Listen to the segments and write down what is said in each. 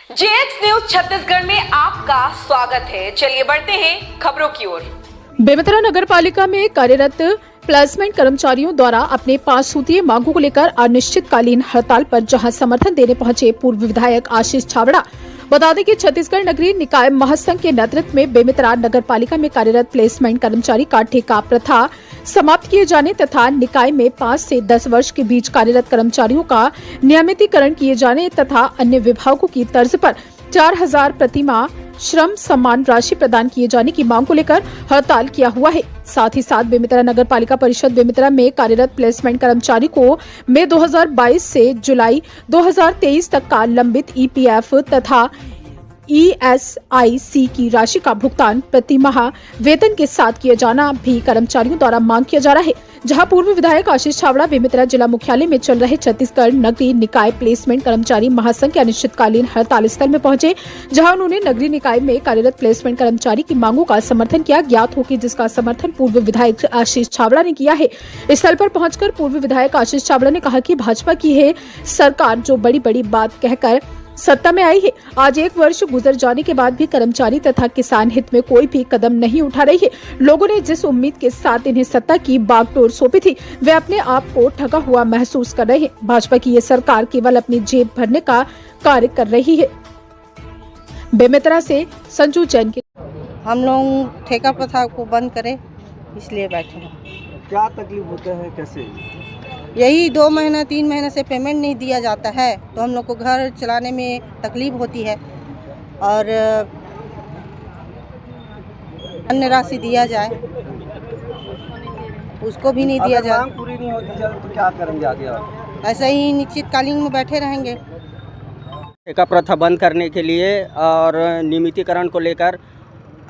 JX news Chhattisgarh में आपका स्वागत है। चलिए बढ़ते हैं खबरों की ओर। बेमेतरा नगर पालिका में कार्यरत प्लेसमेंट कर्मचारियों द्वारा अपने 5 सूत्रीय मांगों को लेकर अनिश्चितकालीन हड़ताल पर जहां समर्थन देने पहुंचे पूर्व विधायक आशीष छाबड़ा। बता दें कि छत्तीसगढ़ नगरीय निकाय महासंघ के नेतृत्व में बेमेतरा नगर पालिका में कार्यरत प्लेसमेंट कर्मचारी का ठेका प्रथा समाप्त किए जाने तथा निकाय में 5 से 10 वर्ष के बीच कार्यरत कर्मचारियों का नियमितीकरण किए जाने तथा अन्य विभागों की तर्ज पर 4,000 प्रति माह श्रम सम्मान राशि प्रदान किए जाने की मांग को लेकर हड़ताल किया हुआ है। साथ ही साथ बेमेतरा नगर पालिका परिषद बेमेतरा में कार्यरत प्लेसमेंट कर्मचारी को मई 2022 से जुलाई 2023 तक का लंबित ईपीएफ तथा ईएसआईसी की राशि का भुगतान प्रति माह वेतन के साथ किया जाना भी कर्मचारियों द्वारा मांग किया जा रहा है। जहां पूर्व विधायक आशीष छाबड़ा बेमेतरा जिला मुख्यालय में चल रहे छत्तीसगढ़ नगरीय निकाय प्लेसमेंट कर्मचारी महासंघ के अनिश्चितकालीन हड़ताल स्थल में पहुंचे, जहां उन्होंने नगरीय निकाय में कार्यरत प्लेसमेंट कर्मचारी की मांगों का समर्थन किया। ज्ञात हो कि जिसका समर्थन पूर्व विधायक आशीष छाबड़ा ने किया है। स्थल पर पहुंचकर पूर्व विधायक आशीष छाबड़ा ने कहा कि भाजपा की है सरकार जो बड़ी बड़ी बात कहकर सत्ता में आई है। आज 1 वर्ष गुजर जाने के बाद भी कर्मचारी तथा किसान हित में कोई भी कदम नहीं उठा रही है। लोगों ने जिस उम्मीद के साथ इन्हें सत्ता की बागडोर सौंपी थी, वे अपने आप को ठगा हुआ महसूस कर रहे हैं। भाजपा की ये सरकार केवल अपनी जेब भरने का कार्य कर रही है। बेमेतरा से संजू जैन के हम लोग ठेका प्रथा को बंद करें इसलिए बैठे हैं। क्या तकलीफ होता है, कैसे? यही 2 महीना 3 महीने से पेमेंट नहीं दिया जाता है तो हम लोग को घर चलाने में तकलीफ होती है और अन्य राशि दिया जाए उसको भी नहीं दिया जाए। मांग पूरी नहीं होती तो क्या करेंगे आगे आप? ऐसे ही निश्चितकालीन में बैठे रहेंगे। ठेका प्रथा बंद करने के लिए और नियमितीकरण को लेकर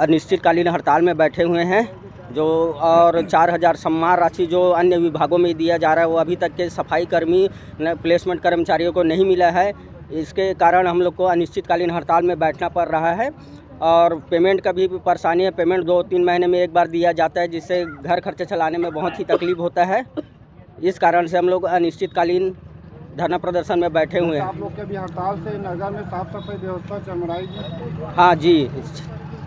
अनिश्चितकालीन हड़ताल में बैठे हुए हैं। जो और 4,000 सम्मान राशि जो अन्य विभागों में दिया जा रहा है वो अभी तक के सफाई कर्मी प्लेसमेंट कर्मचारियों को नहीं मिला है। इसके कारण हम लोग को अनिश्चितकालीन हड़ताल में बैठना पड़ रहा है और पेमेंट का भी परेशानी है। पेमेंट 2-3 महीने में एक बार दिया जाता है जिससे घर खर्चे चलाने में बहुत ही तकलीफ होता है। इस कारण से हम लोग अनिश्चितकालीन धरना प्रदर्शन में बैठे हुए हैं। आप लोग के भी हड़ताल से नगर में साफ सफाई व्यवस्था चरमराएगी? हाँ जी,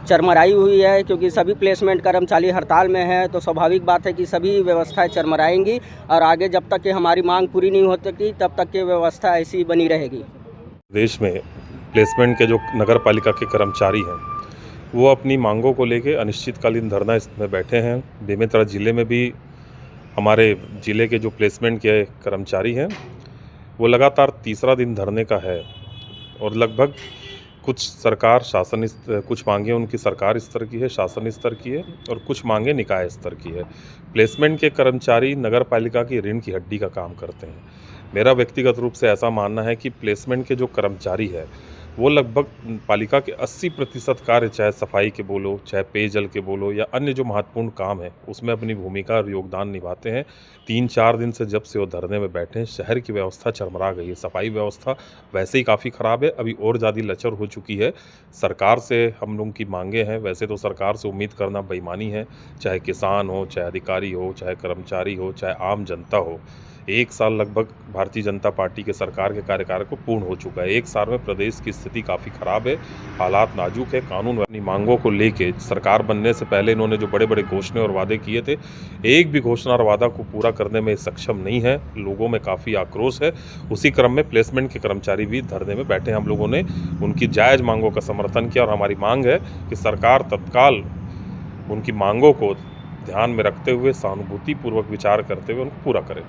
चरमराई हुई है क्योंकि सभी प्लेसमेंट कर्मचारी हड़ताल में हैं तो स्वाभाविक बात है कि सभी व्यवस्थाएं चरमराएंगी और आगे जब तक कि हमारी मांग पूरी नहीं होती तब तक की व्यवस्था ऐसी ही बनी रहेगी। देश में प्लेसमेंट के जो नगर पालिका के कर्मचारी हैं वो अपनी मांगों को लेकर अनिश्चितकालीन धरना में बैठे हैं। बेमेतरा ज़िले में भी हमारे ज़िले के जो प्लेसमेंट के कर्मचारी हैं वो लगातार तीसरा दिन धरने का है और लगभग कुछ मांगें उनकी सरकार स्तर की है, शासन स्तर की है और कुछ मांगें निकाय स्तर की है। प्लेसमेंट के कर्मचारी नगर पालिका की रीढ़ की हड्डी का काम करते हैं। मेरा व्यक्तिगत रूप से ऐसा मानना है कि प्लेसमेंट के जो कर्मचारी है वो लगभग पालिका के 80% कार्य, चाहे सफाई के बोलो, चाहे पेयजल के बोलो या अन्य जो महत्वपूर्ण काम है उसमें अपनी भूमिका और योगदान निभाते हैं। 3-4 दिन से जब से वो धरने में बैठे हैं शहर की व्यवस्था चरमरा गई है। सफाई व्यवस्था वैसे ही काफ़ी ख़राब है, अभी और ज़्यादा लचर हो चुकी है। सरकार से हम लोगों की मांगे हैं, वैसे तो सरकार से उम्मीद करना बेईमानी है, चाहे किसान हो, चाहे अधिकारी हो, चाहे कर्मचारी हो, चाहे आम जनता हो। 1 साल लगभग भारतीय जनता पार्टी के सरकार के कार्यकाल को पूर्ण हो चुका है। 1 साल में प्रदेश की स्थिति काफ़ी ख़राब है, हालात नाजुक है। कानून अपनी मांगों को लेके सरकार बनने से पहले इन्होंने जो बड़े बड़े घोषणे और वादे किए थे, एक भी घोषणा और वादा को पूरा करने में सक्षम नहीं है। लोगों में काफ़ी आक्रोश है। उसी क्रम में प्लेसमेंट के कर्मचारी भी धरने में बैठे। हम लोगों ने उनकी जायज़ मांगों का समर्थन किया और हमारी मांग है कि सरकार तत्काल उनकी मांगों को ध्यान में रखते हुए सहानुभूतिपूर्वक विचार करते हुए उनको पूरा करे।